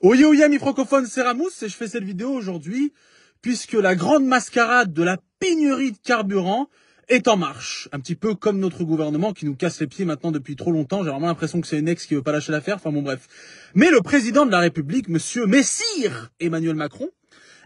Oye oye ami francophone, c'est Ramous et je fais cette vidéo aujourd'hui puisque la grande mascarade de la pénurie de carburant est en marche. Un petit peu comme notre gouvernement qui nous casse les pieds maintenant depuis trop longtemps. J'ai vraiment l'impression que c'est une ex qui veut pas lâcher l'affaire. Enfin bon bref. Mais le président de la République, monsieur Messire Emmanuel Macron,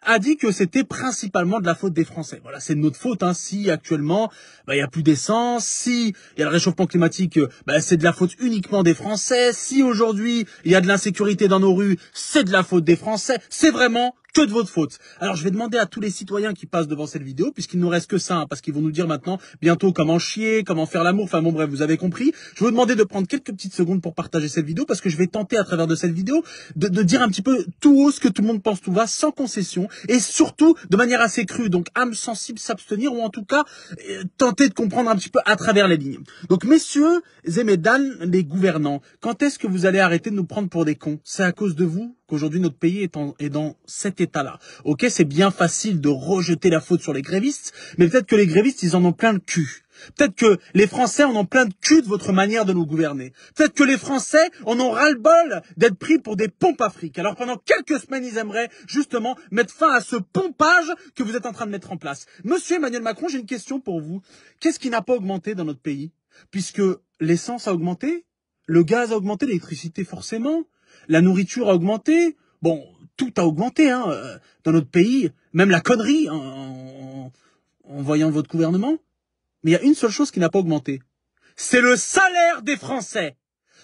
a dit que c'était principalement de la faute des Français. Voilà, c'est de notre faute, hein. Si actuellement, il y a plus d'essence, si il y a le réchauffement climatique, c'est de la faute uniquement des Français. Si aujourd'hui, il y a de l'insécurité dans nos rues, c'est de la faute des Français. C'est vraiment que de votre faute. Alors, je vais demander à tous les citoyens qui passent devant cette vidéo, puisqu'il nous reste que ça, hein, parce qu'ils vont nous dire maintenant, bientôt, comment chier, comment faire l'amour. Enfin bon, bref, vous avez compris. Je vais vous demander de prendre quelques petites secondes pour partager cette vidéo, parce que je vais tenter, à travers de cette vidéo, de dire un petit peu tout haut ce que tout le monde pense tout va, sans concession, et surtout de manière assez crue. Donc, âme sensible, s'abstenir, ou en tout cas, tenter de comprendre un petit peu à travers les lignes. Donc, messieurs et mesdames, les gouvernants, quand est-ce que vous allez arrêter de nous prendre pour des cons? C'est à cause de vous qu'aujourd'hui notre pays est dans cet état-là. Ok, c'est bien facile de rejeter la faute sur les grévistes, mais peut-être que les grévistes, ils en ont plein le cul. Peut-être que les Français en ont plein de cul de votre manière de nous gouverner. Peut-être que les Français en ont ras-le-bol d'être pris pour des pompes à fric. Alors pendant quelques semaines, ils aimeraient justement mettre fin à ce pompage que vous êtes en train de mettre en place. Monsieur Emmanuel Macron, j'ai une question pour vous. Qu'est-ce qui n'a pas augmenté dans notre pays? Puisque l'essence a augmenté, le gaz a augmenté, l'électricité forcément, la nourriture a augmenté. Bon, tout a augmenté dans notre pays, même la connerie en voyant votre gouvernement. Mais il y a une seule chose qui n'a pas augmenté. C'est le salaire des Français.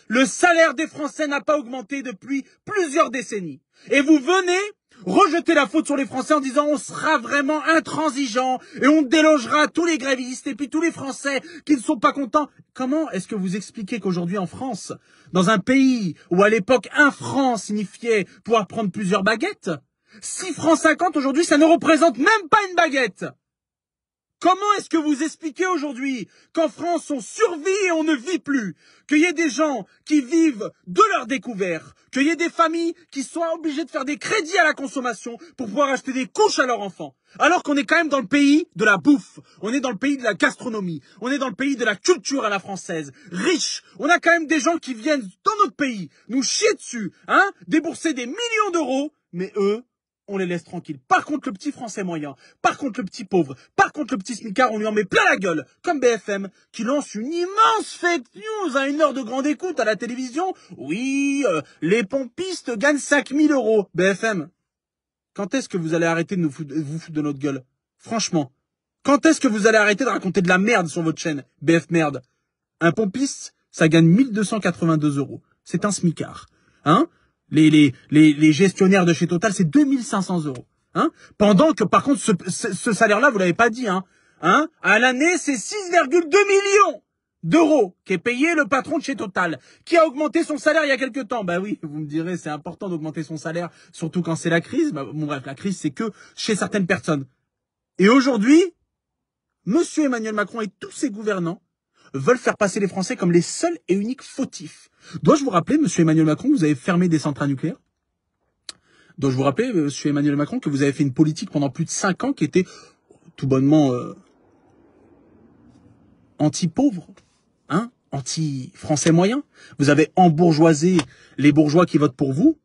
Le salaire des Français n'a pas augmenté depuis plusieurs décennies. Et vous venez rejeter la faute sur les Français en disant on sera vraiment intransigeant et on délogera tous les grévistes et puis tous les Français qui ne sont pas contents. Comment est-ce que vous expliquez qu'aujourd'hui en France, dans un pays où à l'époque 1 franc signifiait pouvoir prendre plusieurs baguettes, 6 francs 50 aujourd'hui ça ne représente même pas une baguette? Comment est-ce que vous expliquez aujourd'hui qu'en France, on survit et on ne vit plus? Qu'il y ait des gens qui vivent de leur découvert, qu'il y ait des familles qui soient obligées de faire des crédits à la consommation pour pouvoir acheter des couches à leurs enfants. Alors qu'on est quand même dans le pays de la bouffe, on est dans le pays de la gastronomie, on est dans le pays de la culture à la française, riche. On a quand même des gens qui viennent dans notre pays nous chier dessus, débourser des millions d'euros, mais eux, on les laisse tranquilles. Par contre, le petit Français moyen, par contre, le petit pauvre, par contre, le petit smicard, on lui en met plein la gueule. Comme BFM, qui lance une immense fake news à 1 heure de grande écoute à la télévision. Oui, les pompistes gagnent 5 000 euros. BFM, quand est-ce que vous allez arrêter de vous foutre de notre gueule? Franchement, quand est-ce que vous allez arrêter de raconter de la merde sur votre chaîne? BF merde. Un pompiste, ça gagne 1 282 euros. C'est un smicard. Les gestionnaires de chez Total, c'est 2 500 euros. Pendant que, par contre, ce salaire-là, vous l'avez pas dit, à l'année, c'est 6,2 millions d'euros qu'est payé le patron de chez Total, qui a augmenté son salaire il y a quelques temps. Bah oui, vous me direz, c'est important d'augmenter son salaire, surtout quand c'est la crise. Bon bref, la crise, c'est que chez certaines personnes. Et aujourd'hui, monsieur Emmanuel Macron et tous ses gouvernants veulent faire passer les Français comme les seuls et uniques fautifs. Dois-je vous rappeler, monsieur Emmanuel Macron, que vous avez fermé des centrales nucléaires? Dois-je vous rappeler, monsieur Emmanuel Macron, que vous avez fait une politique pendant plus de 5 ans qui était tout bonnement anti-pauvre, anti-français moyen? Vous avez embourgeoisé les bourgeois qui votent pour vous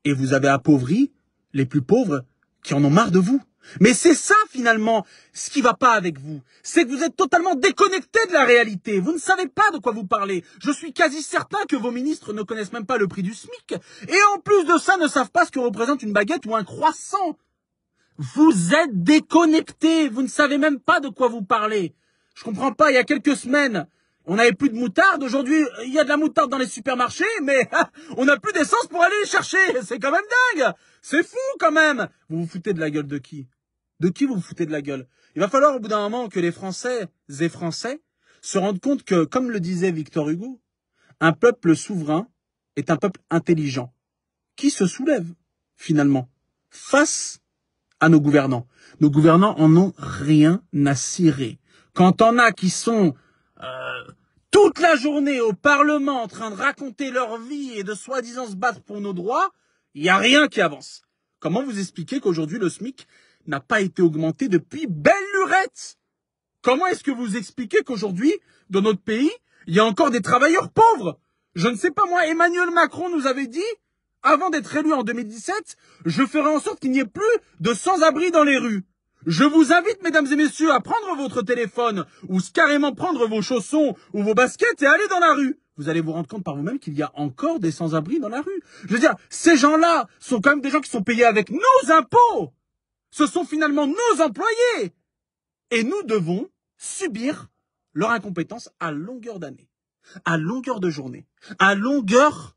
et vous avez appauvri les plus pauvres qui en ont marre de vous. Mais c'est ça, finalement, ce qui va pas avec vous. C'est que vous êtes totalement déconnecté de la réalité. Vous ne savez pas de quoi vous parlez. Je suis quasi certain que vos ministres ne connaissent même pas le prix du SMIC. Et en plus de ça, ne savent pas ce que représente une baguette ou un croissant. Vous êtes déconnecté. Vous ne savez même pas de quoi vous parlez. Je comprends pas, il y a quelques semaines, on n'avait plus de moutarde. Aujourd'hui, il y a de la moutarde dans les supermarchés, mais on n'a plus d'essence pour aller les chercher. C'est quand même dingue. C'est fou quand même. Vous vous foutez de la gueule de qui? De qui vous vous foutez de la gueule? Il va falloir au bout d'un moment que les Français et Français se rendent compte que, comme le disait Victor Hugo, un peuple souverain est un peuple intelligent qui se soulève, finalement, face à nos gouvernants. Nos gouvernants en ont rien à cirer. Quand on a qui sont toute la journée au Parlement en train de raconter leur vie et de soi-disant se battre pour nos droits, il n'y a rien qui avance. Comment vous expliquez qu'aujourd'hui le SMIC n'a pas été augmenté depuis belle lurette? Comment est-ce que vous expliquez qu'aujourd'hui, dans notre pays, il y a encore des travailleurs pauvres? Je ne sais pas moi, Emmanuel Macron nous avait dit, avant d'être élu en 2017, je ferai en sorte qu'il n'y ait plus de sans-abri dans les rues. Je vous invite, mesdames et messieurs, à prendre votre téléphone ou carrément prendre vos chaussons ou vos baskets et aller dans la rue. Vous allez vous rendre compte par vous-même qu'il y a encore des sans-abri dans la rue. Je veux dire, ces gens-là sont quand même des gens qui sont payés avec nos impôts. Ce sont finalement nos employés. Et nous devons subir leur incompétence à longueur d'année, à longueur de journée, à longueur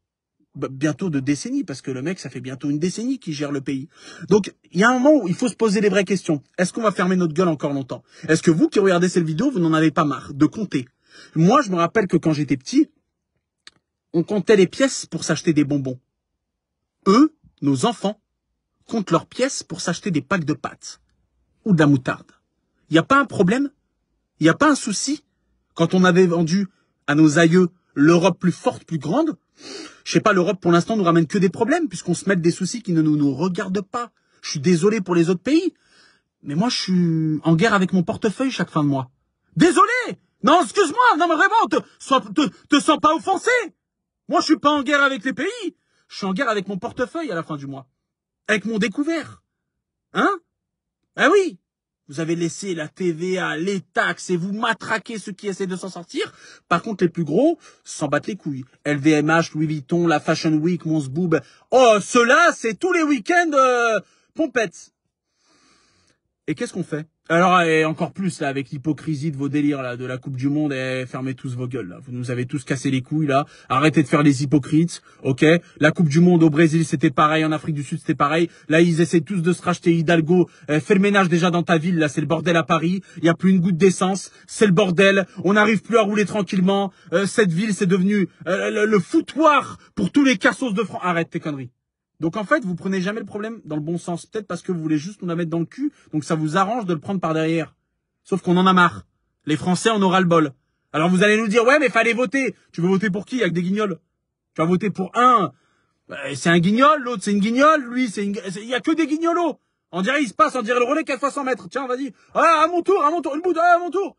bientôt de décennies, parce que le mec, ça fait bientôt une décennie qu'il gère le pays. Donc, il y a un moment où il faut se poser les vraies questions. Est-ce qu'on va fermer notre gueule encore longtemps? Est-ce que vous qui regardez cette vidéo, vous n'en avez pas marre de compter? Moi, je me rappelle que quand j'étais petit, on comptait les pièces pour s'acheter des bonbons. Eux, nos enfants, comptent leurs pièces pour s'acheter des packs de pâtes ou de la moutarde. Il n'y a pas un problème? Il n'y a pas un souci? Quand on avait vendu à nos aïeux l'Europe plus forte, plus grande, je sais pas, l'Europe pour l'instant nous ramène que des problèmes puisqu'on se met des soucis qui ne nous regardent pas. Je suis désolé pour les autres pays, mais moi je suis en guerre avec mon portefeuille chaque fin de mois. Désolé! Non, excuse-moi, non mais vraiment, te sens pas offensé. Moi je suis pas en guerre avec les pays, je suis en guerre avec mon portefeuille à la fin du mois. Avec mon découvert. Hein? Ah oui! Vous avez laissé la TVA, les taxes et vous matraquez ceux qui essaient de s'en sortir. Par contre, les plus gros s'en battent les couilles. LVMH, Louis Vuitton, la Fashion Week, Mons Boob. Oh, ceux-là, c'est tous les week-ends pompettes. Et qu'est-ce qu'on fait? Alors, et encore plus, là, avec l'hypocrisie de vos délires, là, de la Coupe du Monde, fermez tous vos gueules, là. Vous nous avez tous cassé les couilles, là. Arrêtez de faire les hypocrites, ok? La Coupe du Monde au Brésil, c'était pareil. En Afrique du Sud, c'était pareil. Là, ils essaient tous de se racheter. Hidalgo, fais le ménage déjà dans ta ville, là. C'est le bordel à Paris. Il n'y a plus une goutte d'essence. C'est le bordel. On n'arrive plus à rouler tranquillement. Cette ville, c'est devenu le foutoir pour tous les cassos de France. Arrête tes conneries. Donc en fait, vous prenez jamais le problème dans le bon sens. Peut-être parce que vous voulez juste nous la mettre dans le cul, donc ça vous arrange de le prendre par derrière. Sauf qu'on en a marre. Les Français en aura le bol. Alors vous allez nous dire, ouais mais fallait voter. Tu veux voter pour qui avec des guignols? Tu vas voter pour un, c'est un guignol, l'autre c'est une guignole, lui il y a que des guignolos. On dirait il se passe, on dirait le relais 4 fois 100 mètres. Tiens, vas-y. Ah, à mon tour, une bout, à mon tour.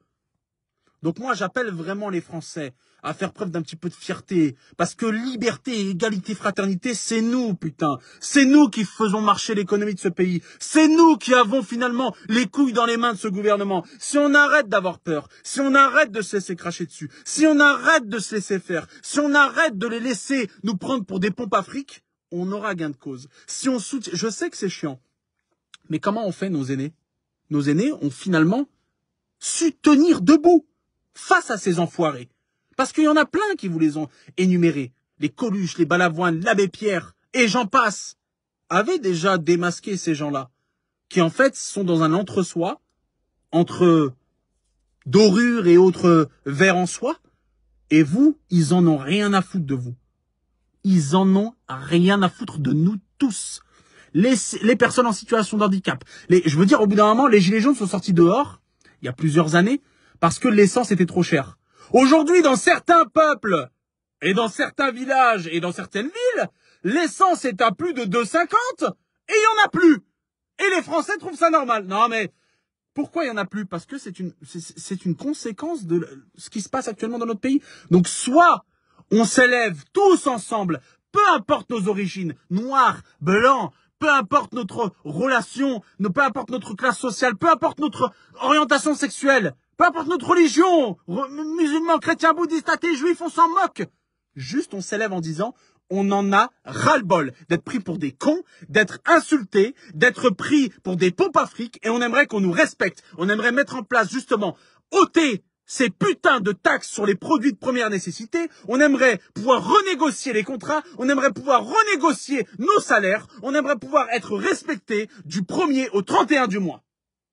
Donc moi, j'appelle vraiment les Français à faire preuve d'un petit peu de fierté. Parce que liberté, égalité, fraternité, c'est nous, putain. C'est nous qui faisons marcher l'économie de ce pays. C'est nous qui avons finalement les couilles dans les mains de ce gouvernement. Si on arrête d'avoir peur, si on arrête de se laisser cracher dessus, si on arrête de se laisser faire, si on arrête de les laisser nous prendre pour des pompes à fric, on aura gain de cause. Si on soutient, je sais que c'est chiant. Mais comment ont fait nos aînés? Nos aînés ont finalement su tenir debout face à ces enfoirés. Parce qu'il y en a plein qui vous les ont énumérés. Les Coluche, les Balavoine, l'abbé Pierre, et j'en passe, avaient déjà démasqué ces gens-là, qui en fait sont dans un entre-soi, entre dorure et autres vers en soie, et vous, ils en ont rien à foutre de vous. Ils en ont rien à foutre de nous tous. Les personnes en situation de handicap. Je veux dire, au bout d'un moment, les gilets jaunes sont sortis dehors, il y a plusieurs années, parce que l'essence était trop chère. Aujourd'hui, dans certains peuples, et dans certains villages, et dans certaines villes, l'essence est à plus de 2,50, et il n'y en a plus. Et les Français trouvent ça normal. Non mais, pourquoi il n'y en a plus? Parce que c'est une conséquence de ce qui se passe actuellement dans notre pays. Donc soit on s'élève tous ensemble, peu importe nos origines, noirs, blancs, peu importe notre relation, peu importe notre classe sociale, peu importe notre orientation sexuelle, peu importe notre religion, musulmans, chrétiens, bouddhistes, athées, juifs, on s'en moque. Juste on s'élève en disant, on en a ras-le-bol d'être pris pour des cons, d'être insultés, d'être pris pour des pompes à fric, et on aimerait qu'on nous respecte. On aimerait mettre en place justement, ôter ces putains de taxes sur les produits de première nécessité, on aimerait pouvoir renégocier les contrats, on aimerait pouvoir renégocier nos salaires, on aimerait pouvoir être respecté du 1er au 31 du mois.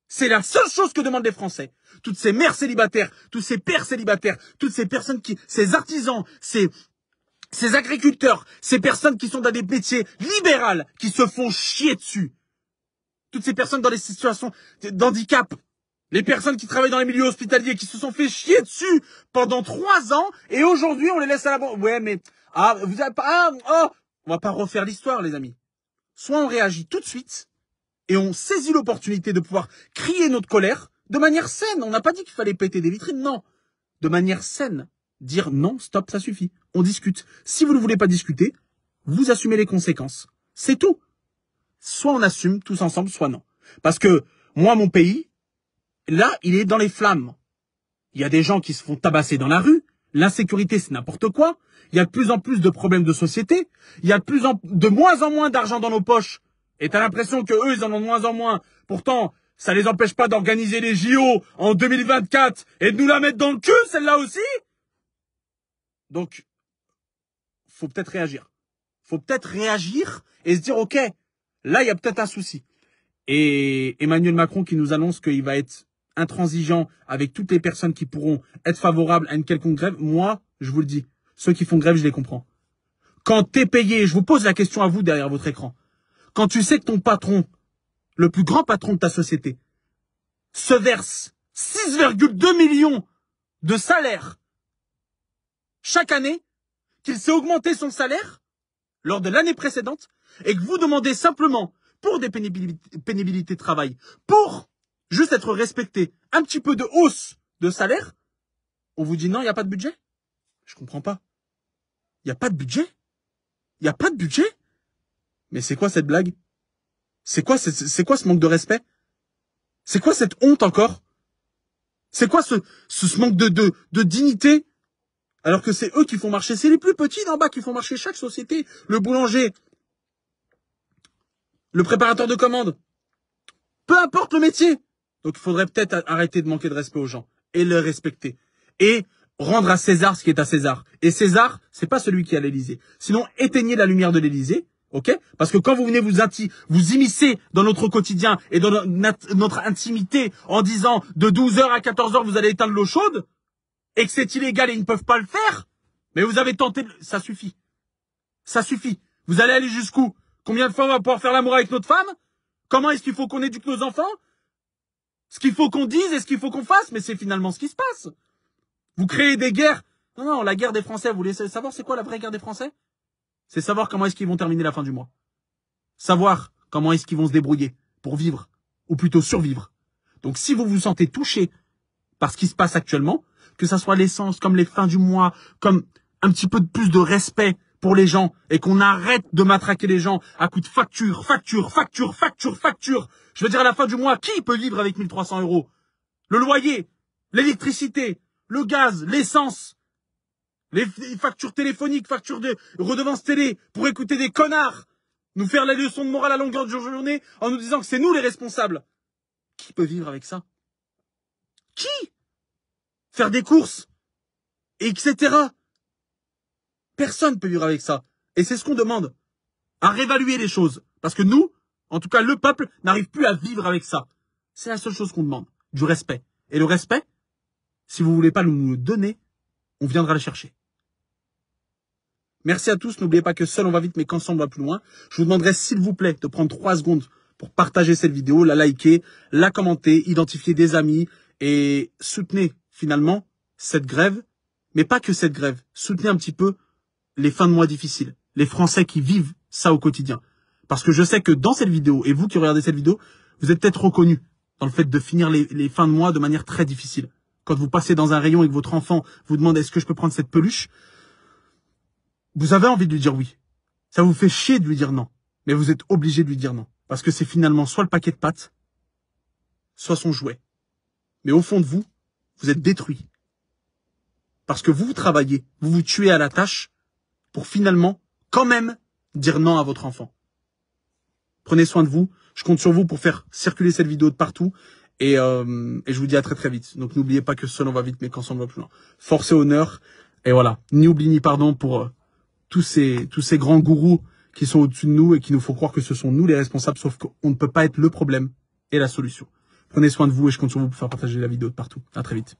C'est la seule chose que demandent les Français. Toutes ces mères célibataires, tous ces pères célibataires, toutes ces personnes ces artisans, ces agriculteurs, ces personnes qui sont dans des métiers libéraux, qui se font chier dessus. Toutes ces personnes dans les situations d'handicap. Les personnes qui travaillent dans les milieux hospitaliers, qui se sont fait chier dessus pendant 3 ans, et aujourd'hui, on les laisse à la banque. Ouais, mais, vous avez pas, on va pas refaire l'histoire, les amis. Soit on réagit tout de suite, et on saisit l'opportunité de pouvoir crier notre colère de manière saine. On n'a pas dit qu'il fallait péter des vitrines, non. De manière saine. Dire non, stop, ça suffit. On discute. Si vous ne voulez pas discuter, vous assumez les conséquences. C'est tout. Soit on assume tous ensemble, soit non. Parce que moi, mon pays, là, il est dans les flammes. Il y a des gens qui se font tabasser dans la rue. L'insécurité, c'est n'importe quoi. Il y a de plus en plus de problèmes de société. Il y a de moins en moins d'argent dans nos poches. Et t'as l'impression que eux, ils en ont de moins en moins. Pourtant, ça les empêche pas d'organiser les JO en 2024 et de nous la mettre dans le cul, celle-là aussi. Donc, faut peut-être réagir. Faut peut-être réagir et se dire, ok, là, il y a peut-être un souci. Et Emmanuel Macron qui nous annonce qu'il va être intransigeant avec toutes les personnes qui pourront être favorables à une quelconque grève, moi, je vous le dis, ceux qui font grève, je les comprends. Quand t'es payé, je vous pose la question à vous derrière votre écran, quand tu sais que ton patron, le plus grand patron de ta société, se verse 6,2 millions de salaire chaque année, qu'il s'est augmenté son salaire lors de l'année précédente, et que vous demandez simplement, pour des pénibilités de travail, pour juste être respecté, un petit peu de hausse de salaire, on vous dit non, il n'y a pas de budget. Je comprends pas. Il n'y a pas de budget? Il n'y a pas de budget? Mais c'est quoi cette blague? C'est quoi ce manque de respect? C'est quoi cette honte encore? C'est quoi ce manque de dignité? Alors que c'est eux qui font marcher, c'est les plus petits d'en bas qui font marcher chaque société. Le boulanger, le préparateur de commandes, peu importe le métier. Donc il faudrait peut-être arrêter de manquer de respect aux gens et le respecter. Et rendre à César ce qui est à César. Et César, c'est pas celui qui est à l'Élysée. Sinon, éteignez la lumière de l'Élysée, ok? Parce que quand vous venez vous immiscer dans notre quotidien et dans notre intimité en disant de 12h à 14h vous allez éteindre l'eau chaude, et que c'est illégal et ils ne peuvent pas le faire, mais vous avez tenté ça suffit. Ça suffit. Vous allez aller jusqu'où? Combien de fois on va pouvoir faire l'amour avec notre femme? Comment est-ce qu'il faut qu'on éduque nos enfants? Ce qu'il faut qu'on dise et ce qu'il faut qu'on fasse, mais c'est finalement ce qui se passe. Vous créez des guerres. Non, la guerre des Français, vous voulez savoir c'est quoi la vraie guerre des Français? C'est savoir comment est-ce qu'ils vont terminer la fin du mois. Savoir comment est-ce qu'ils vont se débrouiller pour vivre, ou plutôt survivre. Donc si vous vous sentez touché par ce qui se passe actuellement, que ça soit l'essence, comme les fins du mois, comme un petit peu de plus de respect pour les gens, et qu'on arrête de matraquer les gens à coups de facture. Je veux dire, à la fin du mois, qui peut vivre avec 1300 €? Le loyer, l'électricité, le gaz, l'essence, les factures téléphoniques, factures de redevances télé, pour écouter des connards, nous faire la leçon de morale à longueur de journée en nous disant que c'est nous les responsables. Qui peut vivre avec ça? Qui? Faire des courses, etc. Personne ne peut vivre avec ça. Et c'est ce qu'on demande. À réévaluer les choses. Parce que nous, en tout cas le peuple, n'arrive plus à vivre avec ça. C'est la seule chose qu'on demande. Du respect. Et le respect, si vous voulez pas nous le donner, on viendra le chercher. Merci à tous. N'oubliez pas que seul on va vite, mais qu'ensemble on va plus loin. Je vous demanderai s'il vous plaît de prendre 3 secondes pour partager cette vidéo, la liker, la commenter, identifier des amis et soutenez finalement cette grève, mais pas que cette grève. Soutenez un petit peu les fins de mois difficiles, les Français qui vivent ça au quotidien. Parce que je sais que dans cette vidéo, et vous qui regardez cette vidéo, vous êtes peut-être reconnus dans le fait de finir les fins de mois de manière très difficile. Quand vous passez dans un rayon et que votre enfant vous demande est-ce que je peux prendre cette peluche, vous avez envie de lui dire oui. Ça vous fait chier de lui dire non. Mais vous êtes obligé de lui dire non. Parce que c'est finalement soit le paquet de pâtes, soit son jouet. Mais au fond de vous, vous êtes détruit. Parce que vous travaillez, vous vous tuez à la tâche pour finalement, quand même, dire non à votre enfant. Prenez soin de vous. Je compte sur vous pour faire circuler cette vidéo de partout. Et je vous dis à très très vite. Donc n'oubliez pas que seul on va vite, mais qu'ensemble on va plus loin. Force et honneur. Et voilà. Ni oubli ni pardon pour tous ces grands gourous qui sont au-dessus de nous et qui nous font croire que ce sont nous les responsables, sauf qu'on ne peut pas être le problème et la solution. Prenez soin de vous et je compte sur vous pour faire partager la vidéo de partout. À très vite.